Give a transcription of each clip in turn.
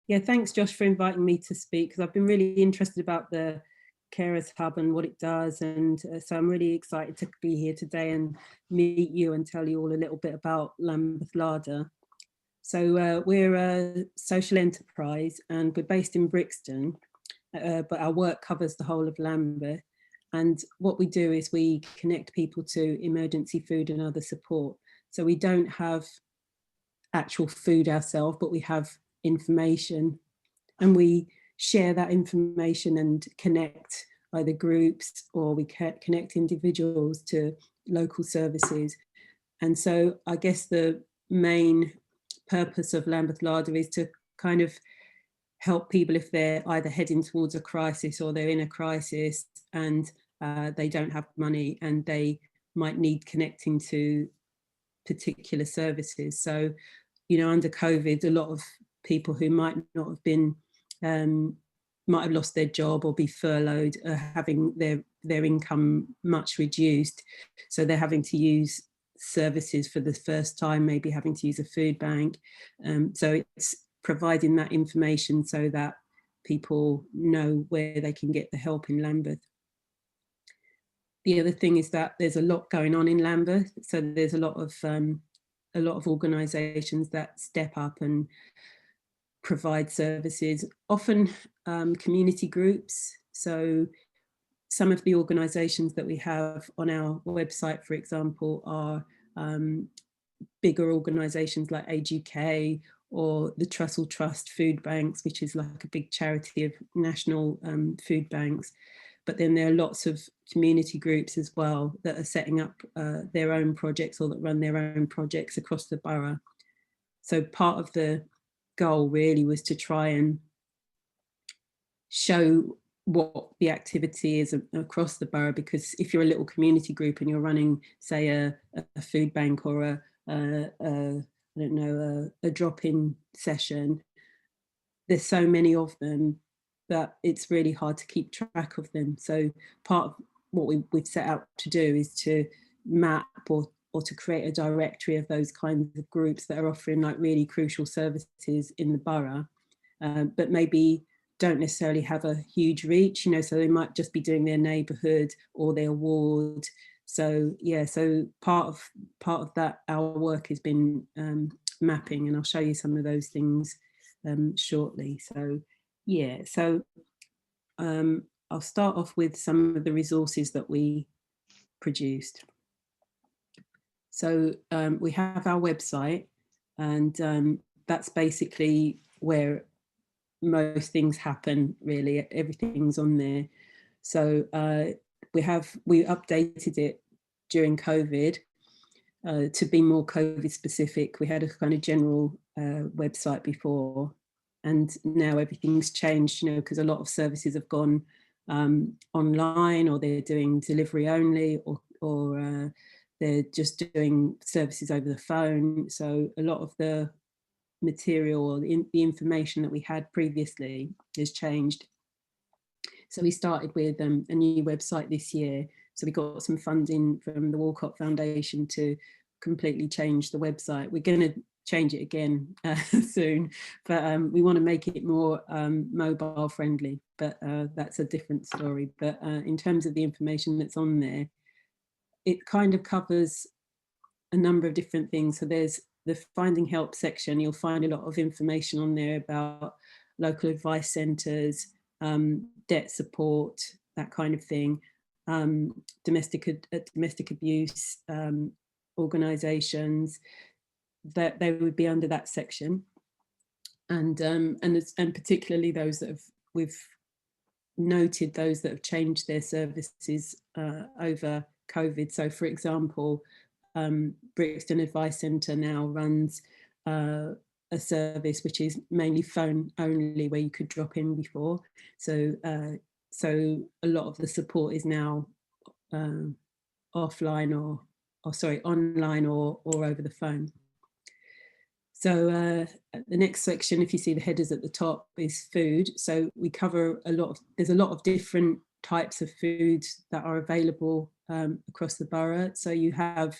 Yeah, thanks, Josh, for inviting me to speak, because I've been really interested about the Carers Hub and what it does. And so I'm really excited to be here today and meet you and tell you all a little bit about Lambeth Larder. So we're a social enterprise and we're based in Brixton, but our work covers the whole of Lambeth. And what we do is we connect people to emergency food and other support. So we don't have actual food ourselves, but we have information, and we share that information and connect either groups, or we connect individuals to local services. And so I guess the main purpose of Lambeth Larder is to kind of help people if they're either heading towards a crisis or they're in a crisis and they don't have money and they might need connecting to particular services. So, you know, under COVID, a lot of people who might not have been, might have lost their job or be furloughed, are having their income much reduced. So they're having to use services for the first time, maybe having to use a food bank. So it's providing that information so that people know where they can get the help in Lambeth. The other thing is that there's a lot going on in Lambeth. So there's a lot of organisations that step up and provide services, often community groups. So some of the organisations that we have on our website, for example, are bigger organisations like Age UK or the Trussell Trust Food Banks, which is like a big charity of national food banks. But then there are lots of community groups as well that are setting up their own projects, or that run their own projects across the borough. So part of the goal really was to try and show what the activity is across the borough, because if you're a little community group and you're running, say, a food bank or I don't know, a drop-in session, there's so many of them that it's really hard to keep track of them. So part of what we've set out to do is to map or to create a directory of those kinds of groups that are offering like really crucial services in the borough, but maybe don't necessarily have a huge reach, you know, so they might just be doing their neighbourhood or their ward. So yeah, so part of that, our work has been mapping, and I'll show you some of those things shortly. So yeah, so I'll start off with some of the resources that we produced. So we have our website, and that's basically where most things happen, really. Everything's on there. So we updated it during COVID to be more COVID specific. We had a kind of general website before, and now everything's changed, you know, because a lot of services have gone online, or they're doing delivery only, or they're just doing services over the phone. So a lot of the material or the information that we had previously has changed. So we started with a new website this year. So we got some funding from the Walcott Foundation to completely change the website. We're going to change it again soon, but we want to make it more mobile friendly, but that's a different story. But in terms of the information that's on there, it kind of covers a number of different things. So there's the finding help section. You'll find a lot of information on there about local advice centres, debt support, that kind of thing, domestic abuse organisations, that they would be under that section, and particularly those that we've noted those that have changed their services over COVID. So, for example, Brixton Advice Centre now runs a service which is mainly phone only, where you could drop in before. So so a lot of the support is now offline or sorry, online or over the phone. So the next section, if you see the headers at the top, is food. So we cover there's a lot of different types of foods that are available across the borough. So you have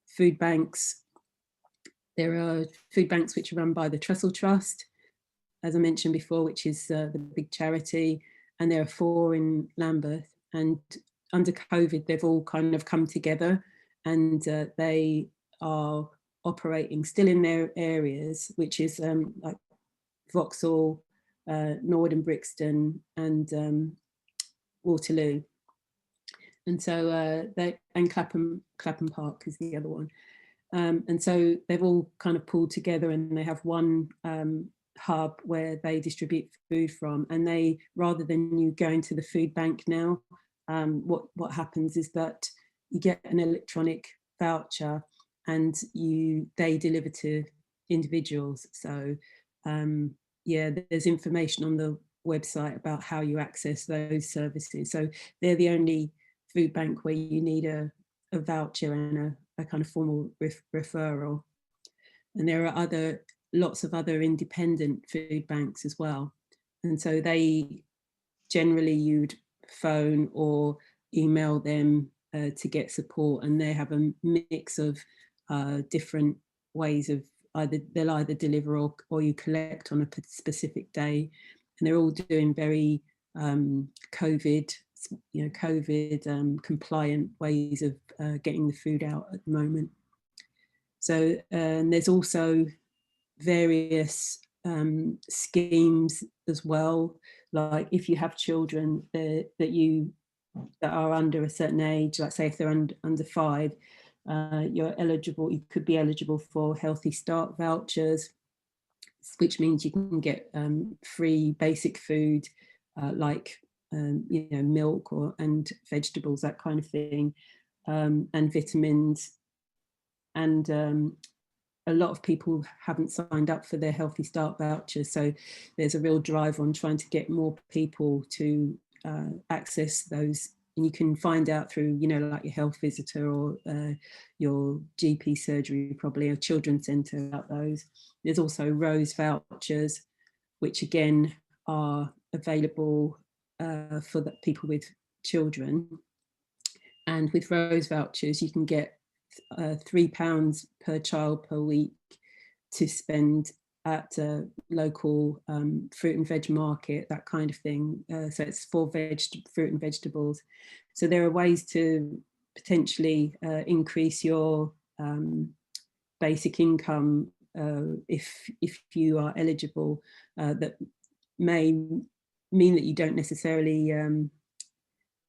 food banks. There are food banks which are run by the Trussell Trust. as I mentioned before, which is the big charity, and there are 4 in Lambeth. And under COVID, they've all kind of come together, and they are operating still in their areas, which is like Vauxhall, Norwood and Brixton, and Waterloo. And so and Clapham Park is the other one. And so they've all kind of pulled together, and they have one hub where they distribute food from. And they, rather than you going to the food bank now, what happens is that you get an electronic voucher, and they deliver to individuals. So yeah, there's information on the website about how you access those services. So they're the only food bank where you need a voucher and a kind of formal referral. And there are lots of other independent food banks as well. And so they generally, you'd phone or email them to get support, and they have a mix of different ways of they'll either deliver or you collect on a specific day. And they're all doing very COVID compliant ways of getting the food out at the moment. So there's also various schemes as well, like if you have children that are under a certain age, like say if they're under 5, you could be eligible for Healthy Start vouchers, which means you can get free basic food like milk and vegetables, that kind of thing, and vitamins. And a lot of people haven't signed up for their Healthy Start vouchers, so there's a real drive on trying to get more people to access those. And you can find out through, like your health visitor or your GP surgery, probably a children's centre, about those. There's also Rose vouchers, which again are available for the people with children. And with Rose vouchers, you can get £3 per child per week to spend at a local fruit and veg market, that kind of thing. So it's for fruit and vegetables. So there are ways to potentially increase your basic income if you are eligible, that may mean that you don't necessarily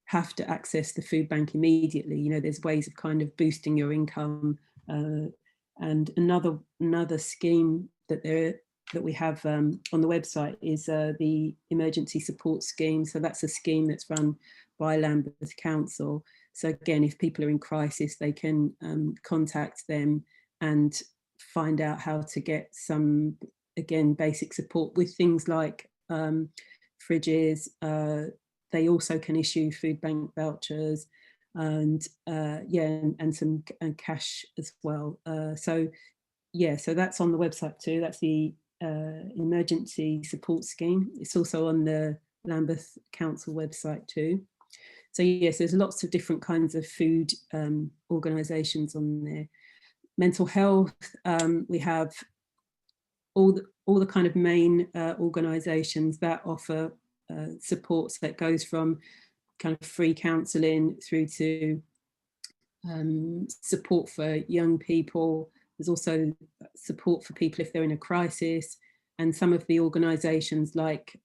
have to access the food bank immediately. There's ways of kind of boosting your income. And another scheme that we have on the website is the emergency support scheme. So that's a scheme that's run by Lambeth Council. So again, if people are in crisis, they can contact them and find out how to get some, again, basic support with things like fridges. They also can issue food bank vouchers and some cash as well. So that's on the website too. That's the emergency support scheme. It's also on the Lambeth Council website too. So yes, there's lots of different kinds of food organisations on there. Mental health, we have all the kind of main organisations that offer supports, that goes from kind of free counselling through to support for young people. There's also support for people if they're in a crisis, and some of the organisations like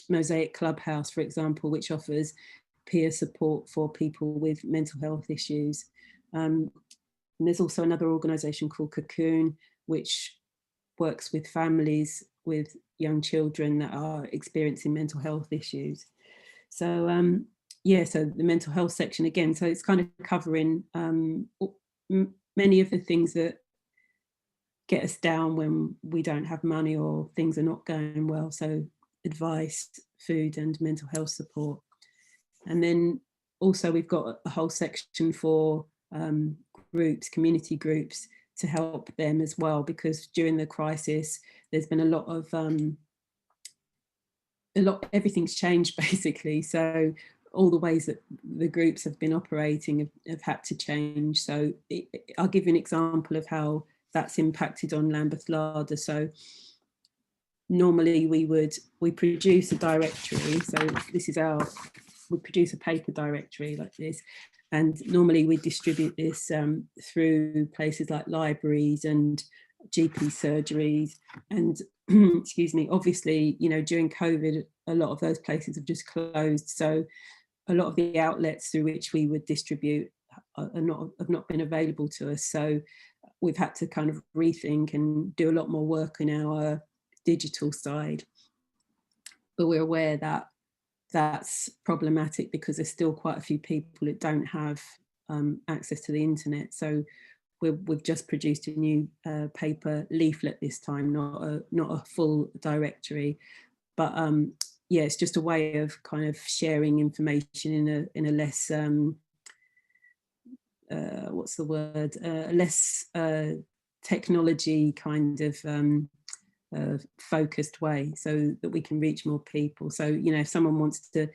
Mosaic Clubhouse, for example, which offers peer support for people with mental health issues. And there's also another organisation called Cocoon, which works with families with young children that are experiencing mental health issues. So so the mental health section again, so it's kind of covering many of the things that get us down when we don't have money or things are not going well. So advice, food and mental health support. And then also we've got a whole section for groups, community groups, to help them as well, because during the crisis there's been a lot, everything's changed basically. So all the ways that the groups have been operating have had to change. So I'll give you an example of how that's impacted on Lambeth Larder. So normally we produce a directory. So this is we produce a paper directory like this. And normally we distribute this through places like libraries and GP surgeries. And excuse me, obviously, you know, during COVID, a lot of those places have just closed. So a lot of the outlets through which we would distribute have not been available to us. So we've had to kind of rethink and do a lot more work in our digital side. But we're aware that that's problematic because there's still quite a few people that don't have access to the internet. So we've just produced a new paper leaflet this time, not a full directory, but yeah, it's just a way of kind of sharing information in a less what's the word, less technology kind of focused way, so that we can reach more people. So, you know, if someone wants to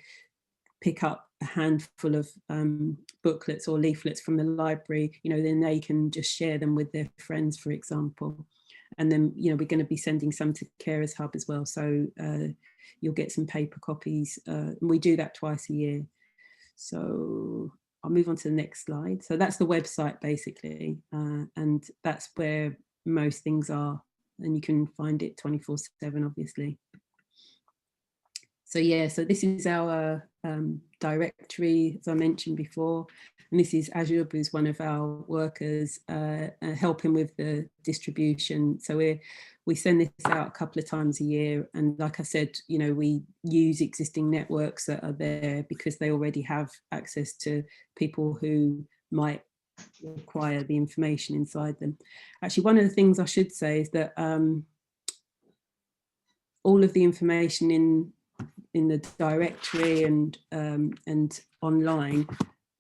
pick up a handful of booklets or leaflets from the library, you know, then they can just share them with their friends, for example. And then, you know, we're going to be sending some to Carers Hub as well. So you'll get some paper copies. And we do that twice a year. So I'll move on to the next slide. So that's the website basically. And that's where most things are. And you can find it 24/7, obviously. So yeah, so this is our directory, as I mentioned before, and this is Ajub, who's one of our workers, helping with the distribution. So we send this out a couple of times a year, and like I said, you know, we use existing networks that are there because they already have access to people who might require the information inside them. Actually, one of the things I should say is that all of the information in the directory and online,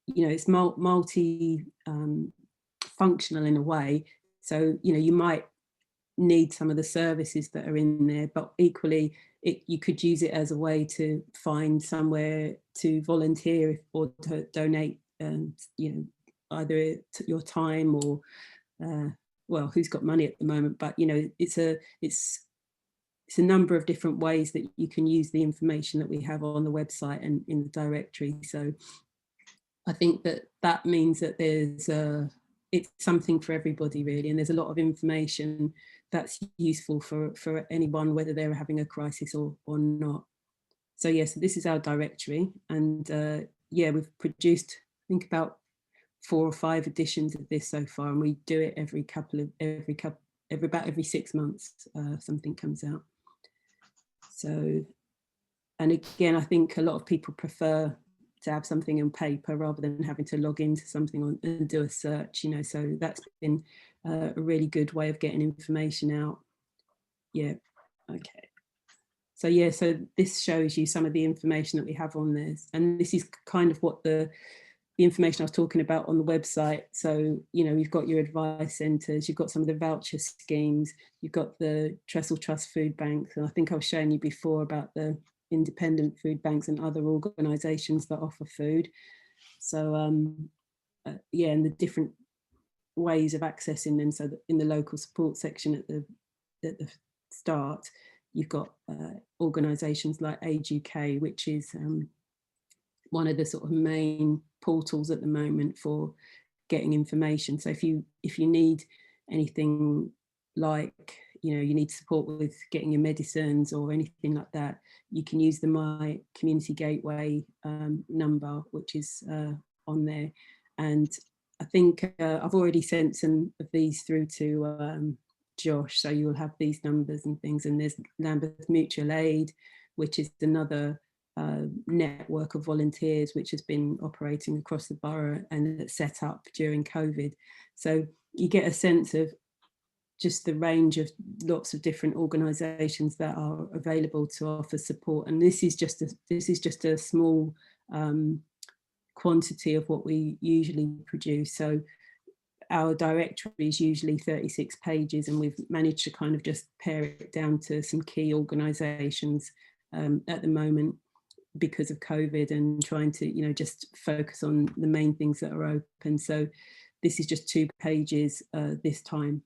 you know, it's multi functional in a way. So, you know, you might need some of the services that are in there, but equally you could use it as a way to find somewhere to volunteer or to donate, you know, either your time or well, who's got money at the moment, but you know, it's a number of different ways that you can use the information that we have on the website and in the directory. So I think that means that it's something for everybody really, and there's a lot of information that's useful for anyone, whether they're having a crisis or not. So yeah, so this is our directory, and yeah, we've produced, I think, about 4 or 5 editions of this so far, and we do it about every 6 months, something comes out. So, and again, I think a lot of people prefer to have something on paper rather than having to log into something and do a search, you know, so that's been a really good way of getting information out. Yeah, okay. So yeah, so this shows you some of the information that we have on this, and this is kind of what the information I was talking about on the website. So, you know, you've got your advice centres, you've got some of the voucher schemes, you've got the Trestle Trust food banks, and I think I was showing you before about the independent food banks and other organisations that offer food. So yeah, and the different ways of accessing them. So that in the local support section at the start, you've got organisations like Age UK, which is one of the sort of main portals at the moment for getting information. So if you need anything like, you know, you need support with getting your medicines or anything like that, you can use the My Community Gateway number, which is on there. And I think I've already sent some of these through to Josh, so you'll have these numbers and things. And there's Lambeth Mutual Aid, which is another network of volunteers which has been operating across the borough and it's set up during COVID. So you get a sense of just the range of lots of different organisations that are available to offer support. And this is just a small quantity of what we usually produce. So our directory is usually 36 pages, and we've managed to kind of just pare it down to some key organisations at the moment, because of COVID, and trying to, you know, just focus on the main things that are open. So this is just 2 pages this time.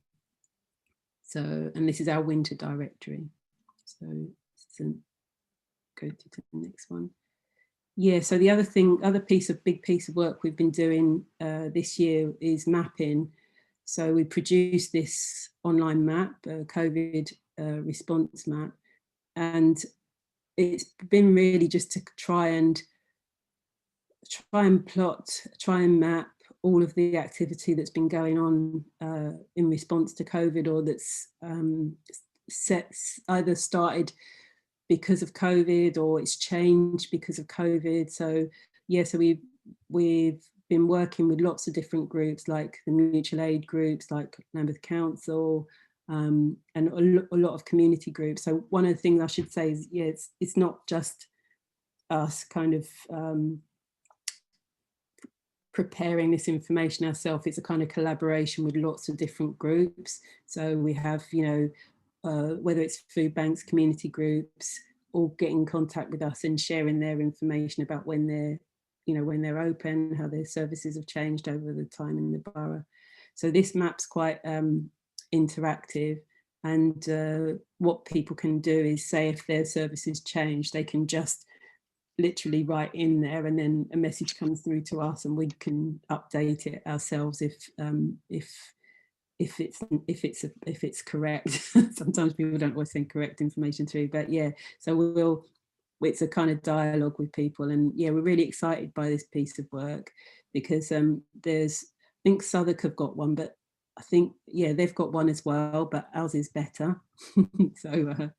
So, and this is our winter directory. So go to the next one. Yeah, so the other big piece of work we've been doing this year is mapping. So we produced this online map, COVID response map, and it's been really just to try and map all of the activity that's been going on in response to COVID, or that's either started because of COVID or it's changed because of COVID. So yeah, so we've been working with lots of different groups, like the mutual aid groups, like Lambeth Council, and a lot of community groups. So one of the things I should say is, yeah, it's not just us kind of preparing this information ourselves. It's a kind of collaboration with lots of different groups. So we have, whether it's food banks, community groups, all get in contact with us and sharing their information about when they're open, how their services have changed over the time in the borough. So this map's quite interactive, and what people can do is say if their services change, they can just literally write in there, and then a message comes through to us, and we can update it ourselves if it's correct. Sometimes people don't always send correct information through, but yeah, so it's a kind of dialogue with people, and yeah, we're really excited by this piece of work because I think Southwark have got one, but I think, yeah, they've got one as well, but ours is better. So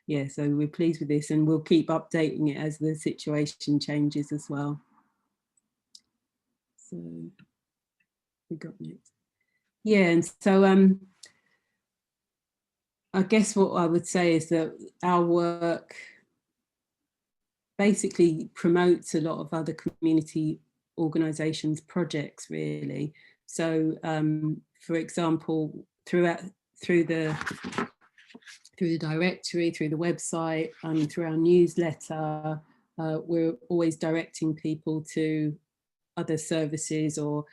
yeah, so we're pleased with this, and we'll keep updating it as the situation changes as well. So we got next. Yeah, and so I guess what I would say is that our work basically promotes a lot of other community organisations' projects, really. So, for example, through the directory, through the website, through our newsletter, we're always directing people to other services or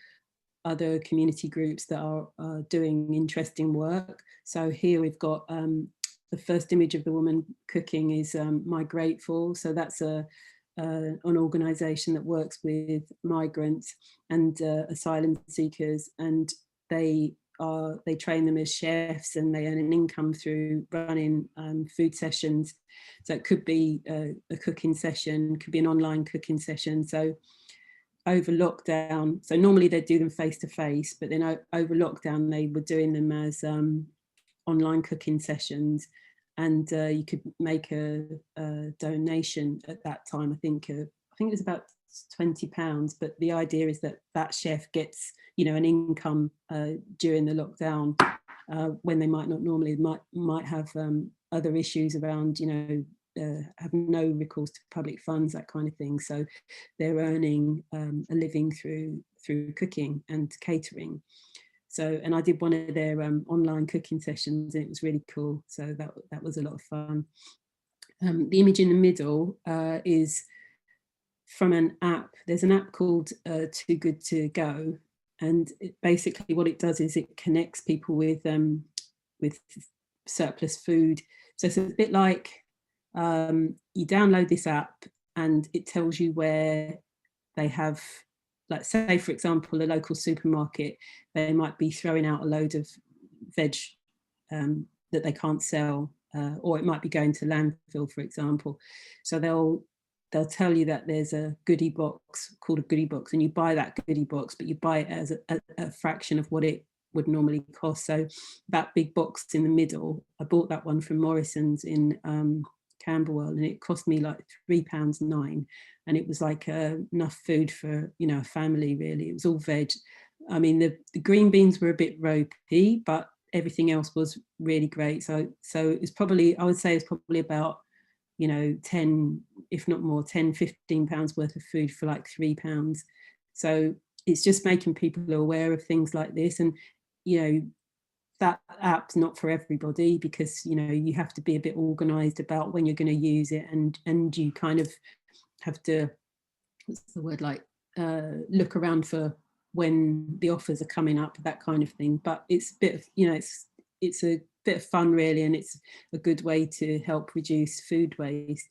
other community groups that are doing interesting work. So here we've got the first image of the woman cooking is My Grateful. So that's an organisation that works with migrants and asylum seekers, and they train them as chefs, and they earn an income through running food sessions. So it could be a cooking session, could be an online cooking session. So over lockdown, so normally they'd do them face to face, but then over lockdown they were doing them as online cooking sessions, and you could make a donation at that time. I think it was about £20, but the idea is that chef gets an income during the lockdown, when they might not normally might have other issues around have no recourse to public funds, that kind of thing. So they're earning a living through cooking and catering. So, and I did one of their online cooking sessions, and it was really cool. So that was a lot of fun. The image in the middle is from an app. There's an app called Too Good To Go, and basically what it does is it connects people with surplus food. So it's a bit like you download this app and it tells you where they have, like, say for example, a local supermarket, they might be throwing out a load of veg that they can't sell, or it might be going to landfill, for example. So they'll tell you that there's a goodie box called a goodie box, and you buy that goodie box, but you buy it as a fraction of what it would normally cost. So that big box in the middle, I bought that one from Morrison's in Camberwell, and it cost me like £3.09, and it was like enough food for a family, really. It was all veg. I mean, the green beans were a bit ropey, but everything else was really great. So it's probably, I would say it's probably about 10, if not more, £10-15 worth of food for like £3. So it's just making people aware of things like this. And that app's not for everybody, because you have to be a bit organized about when you're going to use it, and you kind of have to, what's the word, like look around for when the offers are coming up, that kind of thing. But it's a bit of, it's a bit of fun really, and it's a good way to help reduce food waste.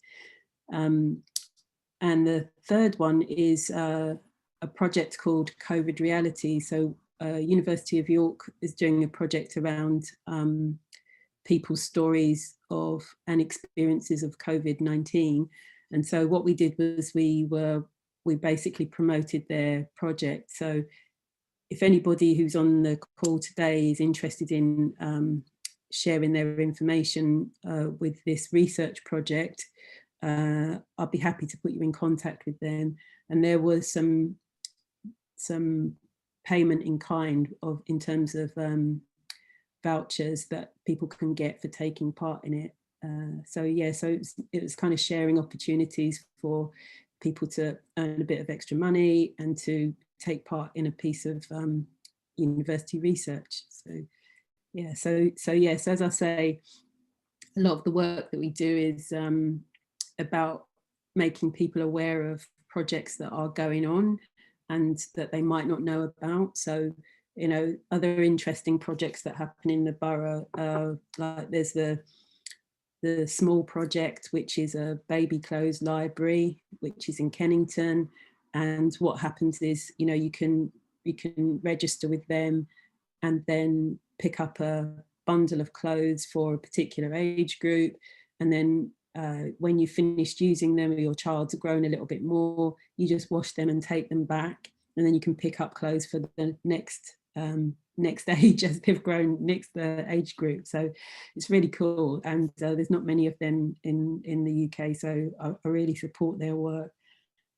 And the third one is a project called COVID Reality. So University of York is doing a project around people's stories of and experiences of COVID-19. And so what we did was we basically promoted their project. So if anybody who's on the call today is interested in sharing their information with this research project, I'll be happy to put you in contact with them. And there was some payment in kind in terms of vouchers that people can get for taking part in it. So yeah, so it was kind of sharing opportunities for people to earn a bit of extra money and to take part in a piece of university research. So yeah, so yes, as I say, a lot of the work that we do is about making people aware of projects that are going on and that they might not know about. So, you know, other interesting projects that happen in the borough, like there's the small project, which is a baby clothes library, which is in Kennington. And what happens is, you know, you can register with them and then pick up a bundle of clothes for a particular age group. And then when you've finished using them, or your child's grown a little bit more, you just wash them and take them back. And then you can pick up clothes for the next age as they've grown, next age group. So it's really cool. And there's not many of them in the UK. So I really support their work.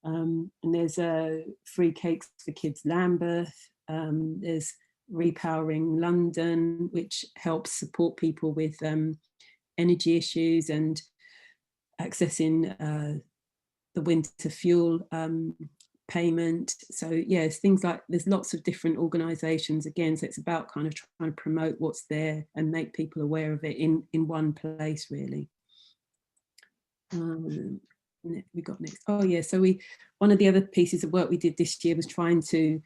And there's Free Cakes for Kids Lambeth. There's Repowering London, which helps support people with energy issues and accessing the winter fuel payment. So yes, things like, there's lots of different organisations again, so it's about kind of trying to promote what's there and make people aware of it in one place really. We got next. Oh yeah, so one of the other pieces of work we did this year was trying to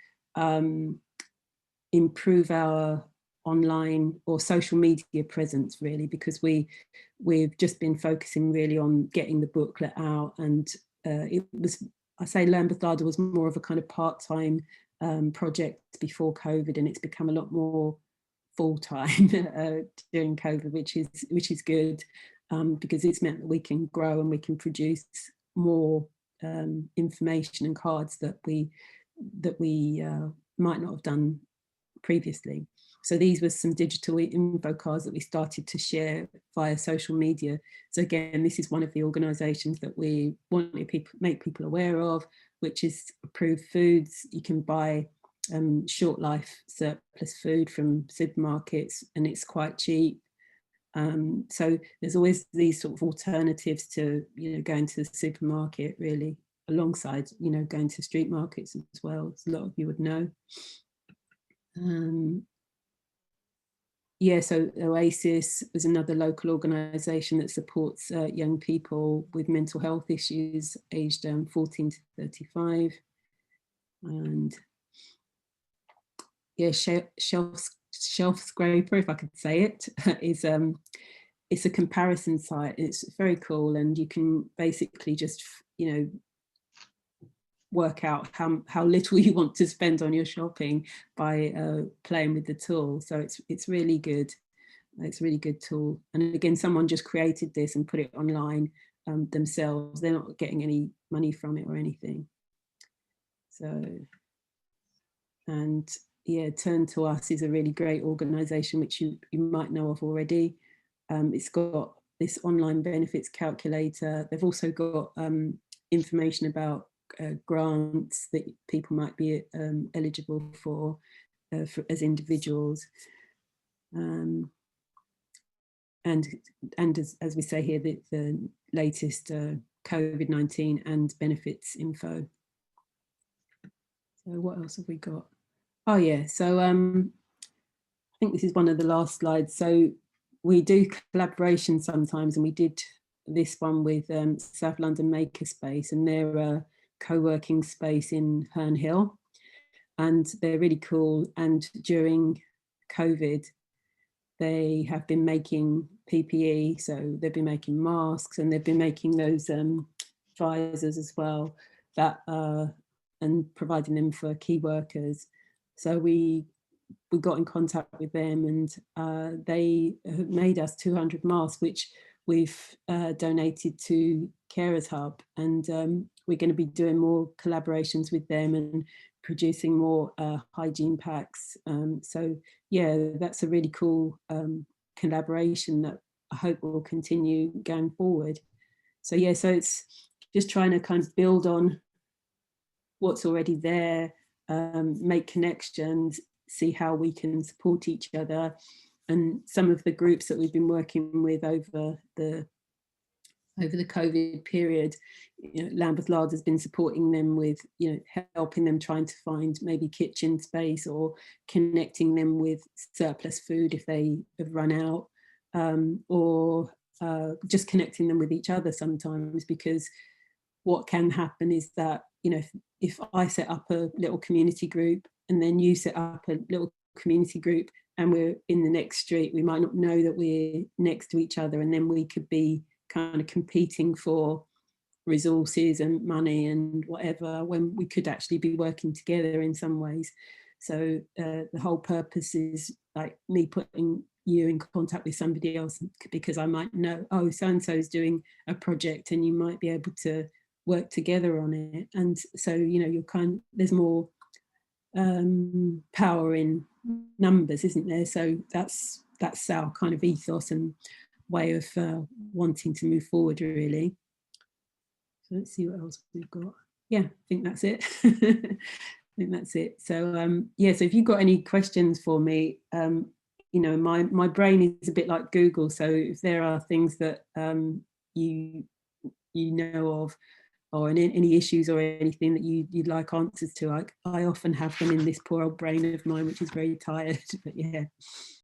improve our online or social media presence really, because we've just been focusing really on getting the booklet out, and it was, I say Lambeth Larder was more of a kind of part-time project before COVID, and it's become a lot more full-time during COVID, which is good, because it's meant that we can grow and we can produce more information and cards that we might not have done previously. So these were some digital info cards that we started to share via social media. So again, this is one of the organisations that we want to make people aware of, which is Approved Foods. You can buy short life surplus food from supermarkets, and it's quite cheap. So there's always these sort of alternatives to, you know, going to the supermarket really, alongside, you know, going to street markets as well, as a lot of you would know. Yeah, so Oasis was another local organisation that supports young people with mental health issues aged 14 to 35. And yeah, Shelf Scraper, if I could say it, is it's a comparison site. It's very cool, and you can basically just, you know, work out how little you want to spend on your shopping by playing with the tool. So it's really good. It's a really good tool. And again, someone just created this and put it online themselves. They're not getting any money from it or anything. So, and yeah, Turn to Us is a really great organisation, which you might know of already. It's got this online benefits calculator. They've also got information about grants that people might be eligible for as individuals. And as we say here, the latest COVID-19 and benefits info. So what else have we got? Oh yeah, so I think this is one of the last slides. So we do collaboration sometimes, and we did this one with South London Makerspace, and they're a co-working space in Herne Hill, and they're really cool. And during COVID, they have been making PPE, so they've been making masks, and they've been making those visors as well, that and providing them for key workers. So we got in contact with them, and they have made us 200 masks, which we've donated to Carers Hub, and we're going to be doing more collaborations with them and producing more hygiene packs. So yeah, that's a really cool collaboration that I hope will continue going forward. So yeah, so it's just trying to kind of build on what's already there, make connections, see how we can support each other. And some of the groups that we've been working with over the COVID period, you know, Lambeth Larder has been supporting them with, you know, helping them trying to find maybe kitchen space, or connecting them with surplus food if they have run out, or just connecting them with each other sometimes, because what can happen is that, you know, if I set up a little community group and then you set up a little community group and we're in the next street, we might not know that we're next to each other, and then we could be kind of competing for resources and money and whatever, when we could actually be working together in some ways. So the whole purpose is like me putting you in contact with somebody else, because I might know, oh, so-and-so is doing a project, and you might be able to work together on it. And so, you know, you're there's more power in numbers, isn't there? So that's our kind of ethos and way of wanting to move forward, really. So let's see what else we've got. Yeah, I think that's it. I think that's it. So yeah, so if you've got any questions for me, you know, my brain is a bit like Google. So if there are things that you know of, or any issues or anything that you'd like answers to, I often have them in this poor old brain of mine, which is very tired. But yeah.